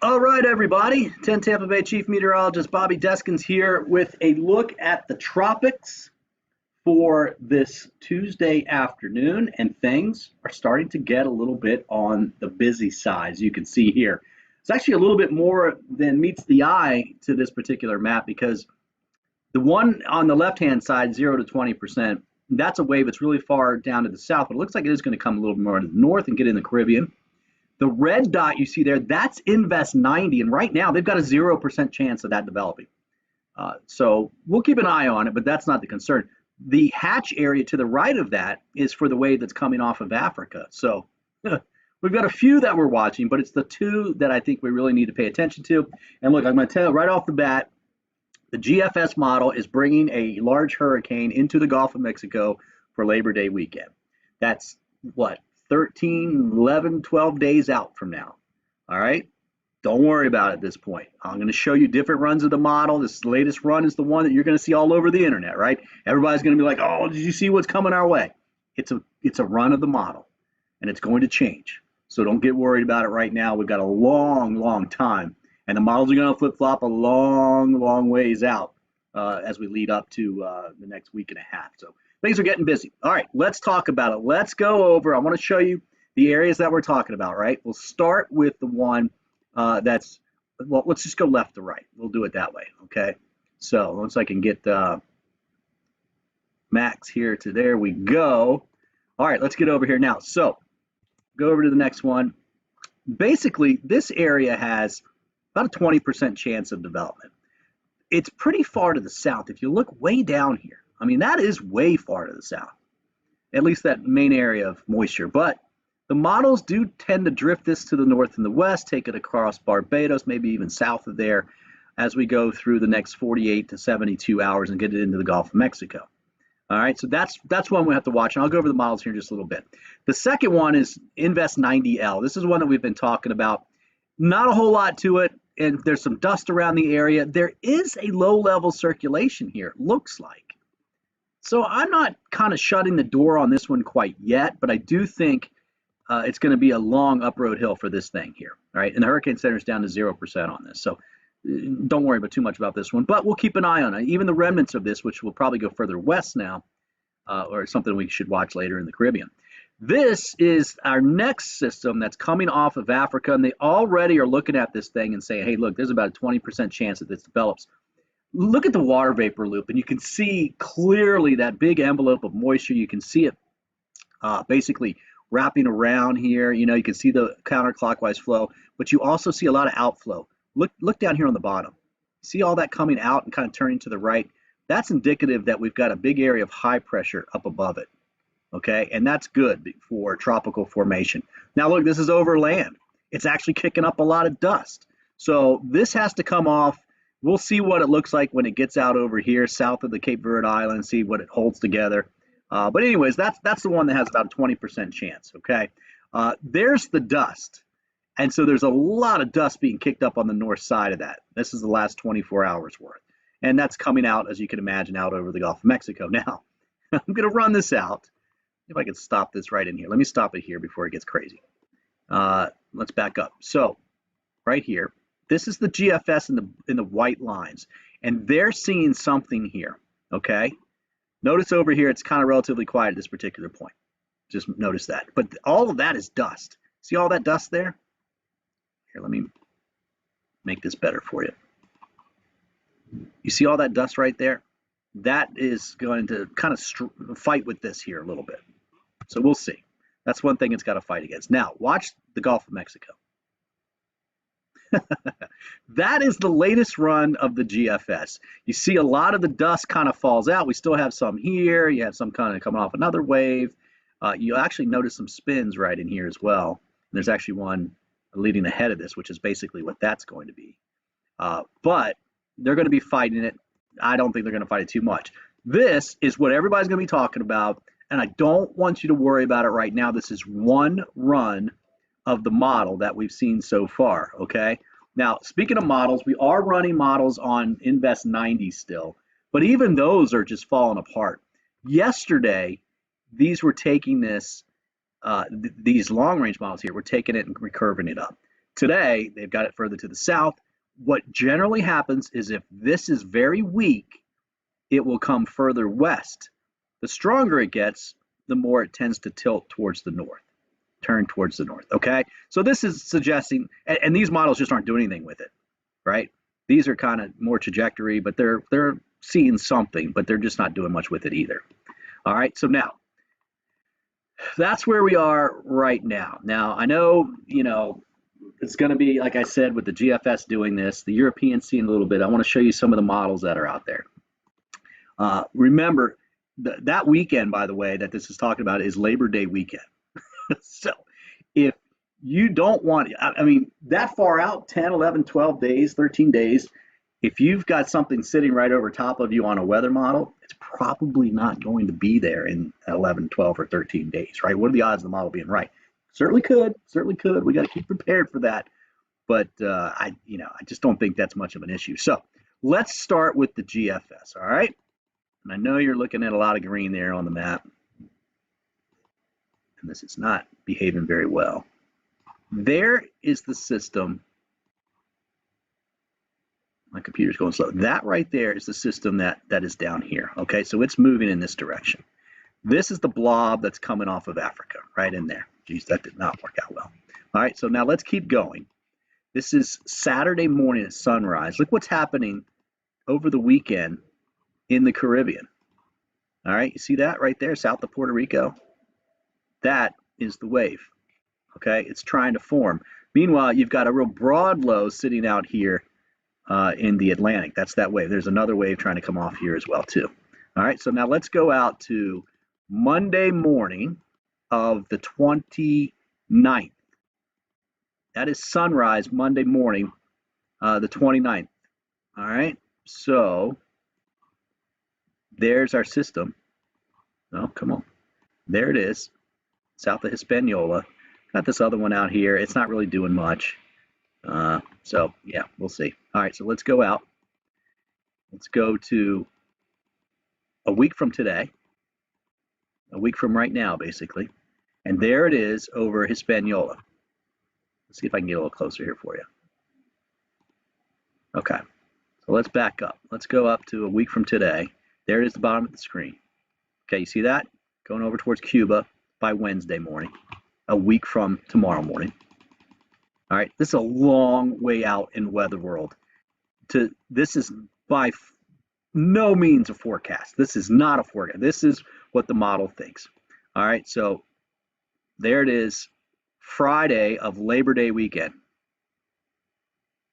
All right, everybody. 10 Tampa Bay Chief Meteorologist Bobby Deskins here with a look at the tropics for this Tuesday afternoon, and things are starting to get a little bit on the busy side, as you can see here. It's actually a little bit more than meets the eye to this particular map because the one on the left-hand side, 0 to 20%, that's a wave that's really far down to the south, but it looks like it is going to come a little more to the north and get in the Caribbean. The red dot you see there, that's Invest 90, and right now they've got a 0% chance of that developing. So we'll keep an eye on it, but that's not the concern. The hatch area to the right of that is for the wave that's coming off of Africa. So we've got a few that we're watching, but it's the two that I think we really need to pay attention to. And look, I'm going to tell you right off the bat, the GFS model is bringing a large hurricane into the Gulf of Mexico for Labor Day weekend. That's what, 13, 11, 12 days out from now. All right. Don't worry about it at this point. I'm going to show you different runs of the model. This latest run is the one that you're going to see all over the internet, right? Everybody's going to be like, oh, did you see what's coming our way? It's a run of the model, and it's going to change. So don't get worried about it right now. We've got a long time, and the models are going to flip-flop a long ways out as we lead up to the next week and a half. So things are getting busy. All right, let's talk about it. Let's go over. I want to show you the areas that we're talking about, right? We'll start with the one well, let's just go left to right. We'll do it that way, okay? So once I can get Max here to there we go. All right, let's get over here now. So go over to the next one. Basically, this area has about a 20% chance of development. It's pretty far to the south. If you look way down here, I mean, that is way far to the south, at least that main area of moisture. But the models do tend to drift this to the north and the west, take it across Barbados, maybe even south of there as we go through the next 48 to 72 hours and get it into the Gulf of Mexico. All right, so that's one we have to watch, and I'll go over the models here in just a little bit. The second one is Invest 90L. This is one that we've been talking about. Not a whole lot to it, and there's some dust around the area. There is a low-level circulation here, it looks like. So I'm not kind of shutting the door on this one quite yet, but I do think it's going to be a long up-road hill for this thing here, all right? And the Hurricane Center is down to 0% on this, so don't worry too much about this one. But we'll keep an eye on it. Even the remnants of this, which will probably go further west now, or something we should watch later in the Caribbean. This is our next system that's coming off of Africa, and they already are looking at this thing and saying, hey, look, there's about a 20% chance that this develops. Look at the water vapor loop, and you can see clearly that big envelope of moisture. You can see it basically wrapping around here. You know, you can see the counterclockwise flow, but you also see a lot of outflow. Look down here on the bottom. See all that coming out and kind of turning to the right? That's indicative that we've got a big area of high pressure up above it, okay? And that's good for tropical formation. Now look, this is over land. It's actually kicking up a lot of dust. So this has to come off. We'll see what it looks like when it gets out over here south of the Cape Verde Islands, see what it holds together. But anyways, that's the one that has about a 20% chance, okay? There's the dust. And so there's a lot of dust being kicked up on the north side of that. This is the last 24 hours worth. And that's coming out, as you can imagine, out over the Gulf of Mexico. Now, I'm going to run this out. If I can stop this right in here. Let me stop it here before it gets crazy. Let's back up. So right here, this is the GFS in the white lines. And they're seeing something here, okay? Notice over here, it's kind of relatively quiet at this particular point. Just notice that. But all of that is dust. See all that dust there? Here, let me make this better for you. You see all that dust right there? That is going to kind of fight with this here a little bit. So we'll see. That's one thing it's got to fight against. Now, watch the Gulf of Mexico. That is the latest run of the GFS. You see a lot of the dust kind of falls out. We still have some here. You have some kind of coming off another wave. You actually notice some spins right in here as well. There's actually one leading ahead of this, which is basically what that's going to be. But they're going to be fighting it. I don't think they're going to fight it too much. This is what everybody's going to be talking about, and I don't want you to worry about it right now. This is one run of the model that we've seen so far, okay? Now, speaking of models, we are running models on Invest 90 still, but even those are just falling apart. Yesterday, these were taking this, these long-range models here, we're taking it and recurving it up. Today, they've got it further to the south. What generally happens is if this is very weak, it will come further west. The stronger it gets, the more it tends to tilt towards the north, turn towards the north, okay? So this is suggesting, and these models just aren't doing anything with it, right? These are kind of more trajectory, but they're seeing something, but they're just not doing much with it either. All right, so now, that's where we are right now. Now, I know, it's going to be, like I said, with the GFS doing this, the European seeing a little bit. I want to show you some of the models that are out there. Remember, that weekend, by the way, that this is talking about is Labor Day weekend. So if you don't want, I mean, that far out, 10, 11, 12 days, 13 days, if you've got something sitting right over top of you on a weather model, it's probably not going to be there in 11, 12, or 13 days, right? What are the odds of the model being right? Certainly could. We got to keep prepared for that. But I just don't think that's much of an issue. So let's start with the GFS, all right? And I know you're looking at a lot of green there on the map. And this is not behaving very well. There is the system. My computer's going slow. That right there is the system that is down here. Okay, so it's moving in this direction. This is the blob that's coming off of Africa, right in there. Geez, that did not work out well. All right, so now let's keep going. This is Saturday morning at sunrise. Look what's happening over the weekend in the Caribbean. All right, you see that right there, south of Puerto Rico? That is the wave, okay? It's trying to form. Meanwhile, you've got a real broad low sitting out here in the Atlantic. That's that wave. There's another wave trying to come off here as well, too. All right, so now let's go out to Monday morning of the 29th. That is sunrise Monday morning, the 29th. All right, so there's our system. Oh, come on. There it is, south of Hispaniola. Got this other one out here. It's not really doing much. So, yeah, we'll see. All right, so let's go out. Let's go to a week from today, a week from right now, basically. And there it is over Hispaniola. Let's see if I can get a little closer here for you. Okay, so let's back up. Let's go up to a week from today. There it is, the bottom of the screen. Okay, you see that? Going over towards Cuba by Wednesday morning, a week from tomorrow morning. All right, this is a long way out in weather world. This is by no means a forecast. This is not a forecast. This is what the model thinks. All right, so there it is, Friday of Labor Day weekend.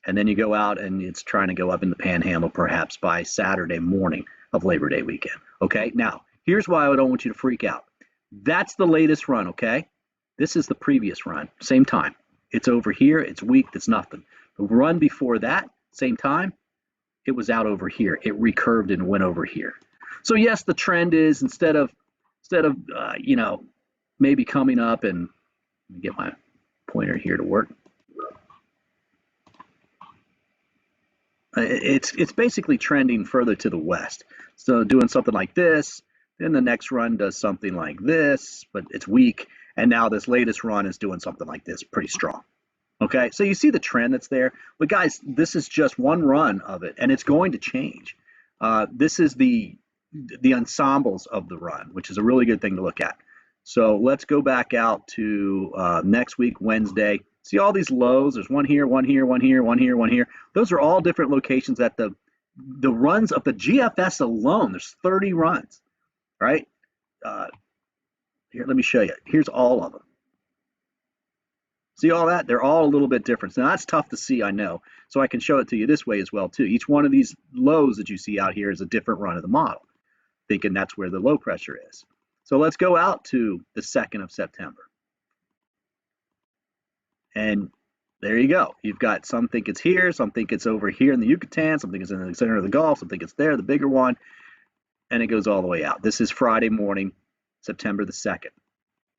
And then you go out and it's trying to go up in the panhandle perhaps by Saturday morning of Labor Day weekend. Okay, now here's why I don't want you to freak out. That's the latest run, okay? This is the previous run, same time. It's over here, it's weak, it's nothing. The run before that, same time, it was out over here. It recurved and went over here. So yes, the trend is instead of maybe coming up and let me get my pointer here to work. It's basically trending further to the west. So doing something like this, then the next run does something like this, but it's weak. And now this latest run is doing something like this, pretty strong. Okay, so you see the trend that's there. But guys, this is just one run of it, and it's going to change. This is the ensembles of the run, which is a really good thing to look at. So let's go back out to next week, Wednesday. See all these lows? There's one here, one here, one here, one here, one here. Those are all different locations at the runs of the GFS alone. There's 30 runs, right? Here, let me show you. Here's all of them. See all that? They're all a little bit different. Now that's tough to see, I know. So I can show it to you this way as well too. Each one of these lows that you see out here is a different run of the model, thinking that's where the low pressure is. So let's go out to the 2nd of September. And there you go. You've got some think it's here, some think it's over here in the Yucatan, some think it's in the center of the Gulf, some think it's there, the bigger one, and it goes all the way out. This is Friday morning, September the 2nd.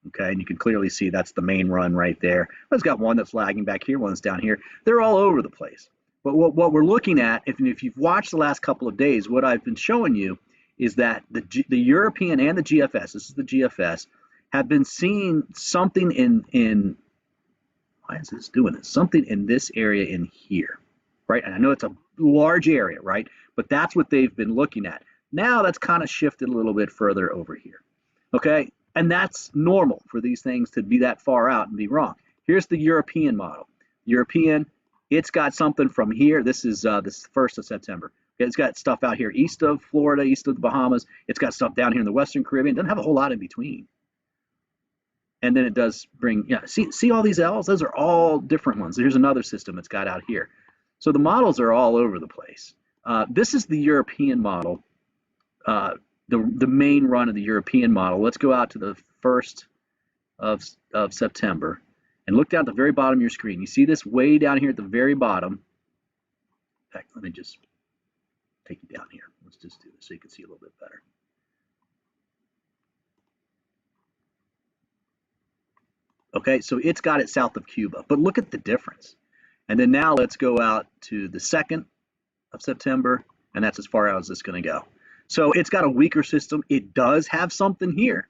Okay, and you can clearly see that's the main run right there. It's got one that's lagging back here, one that's down here. They're all over the place. But what we're looking at, if you've watched the last couple of days, what I've been showing you is that the European and the GFS, this is the GFS, have been seeing something in Why is this doing this? Something in this area in here, right? And I know it's a large area, right? But that's what they've been looking at. Now that's kind of shifted a little bit further over here, okay? And that's normal for these things to be that far out and be wrong. Here's the European model. European, it's got something from here. This is 1st of September. Okay, it's got stuff out here east of Florida, east of the Bahamas. It's got stuff down here in the Western Caribbean. It doesn't have a whole lot in between. And then it does bring, yeah, see all these L's? Those are all different ones. Here's another system it's got out here. So the models are all over the place. This is the European model, the main run of the European model. Let's go out to the 1st of September and look down at the very bottom of your screen. You see this way down here at the very bottom. In fact, let me just take you down here. Let's just do this so you can see a little bit better. Okay, so it's got it south of Cuba, but look at the difference. And then now let's go out to the 2nd of September, and that's as far out as it's going to go. So it's got a weaker system. It does have something here,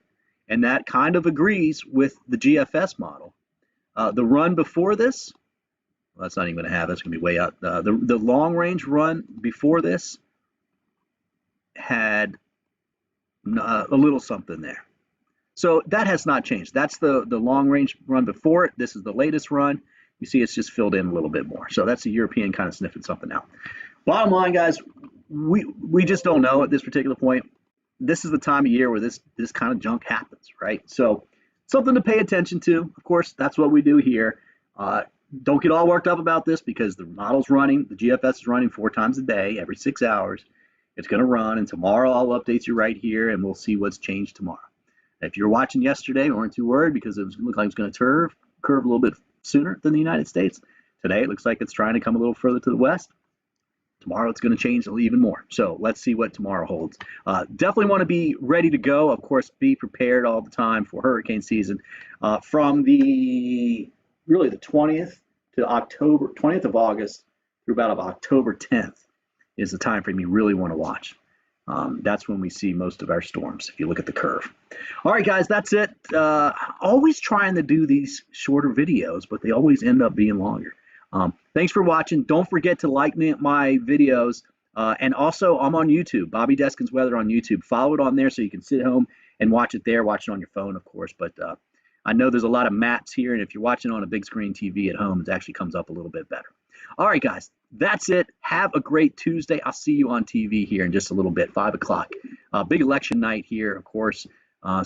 and that kind of agrees with the GFS model. The run before this, well, that's not even going to have, that's going to be way out. The long range run before this had a little something there. So that has not changed. That's the long range run before it. This is the latest run. You see it's just filled in a little bit more. So that's the European kind of sniffing something out. Bottom line, guys, we just don't know at this particular point. This is the time of year where this kind of junk happens, right? So something to pay attention to. Of course, that's what we do here. Don't get all worked up about this because the model's running. The GFS is running 4 times a day, every 6 hours. It's going to run, and tomorrow I'll update you right here, and we'll see what's changed tomorrow. If you're watching yesterday, we weren't too worried because it looked like it was going to curve a little bit sooner than the United States. Today, it looks like it's trying to come a little further to the west. Tomorrow, it's going to change even more. So let's see what tomorrow holds. Definitely want to be ready to go. Of course, be prepared all the time for hurricane season. From really the 20th to October, 20th of August through about October 10th is the time frame you really want to watch. That's when we see most of our storms, if you look at the curve. All right, guys, that's it. Always trying to do these shorter videos, but they always end up being longer. Thanks for watching. Don't forget to like my videos. And also, I'm on YouTube, Bobby Deskins Weather on YouTube. Follow it on there so you can sit home and watch it there. Watch it on your phone, of course. But I know there's a lot of maps here, and if you're watching on a big screen TV at home, it actually comes up a little bit better. All right, guys, that's it. Have a great Tuesday. I'll see you on TV here in just a little bit, 5 o'clock. Big election night here, of course. So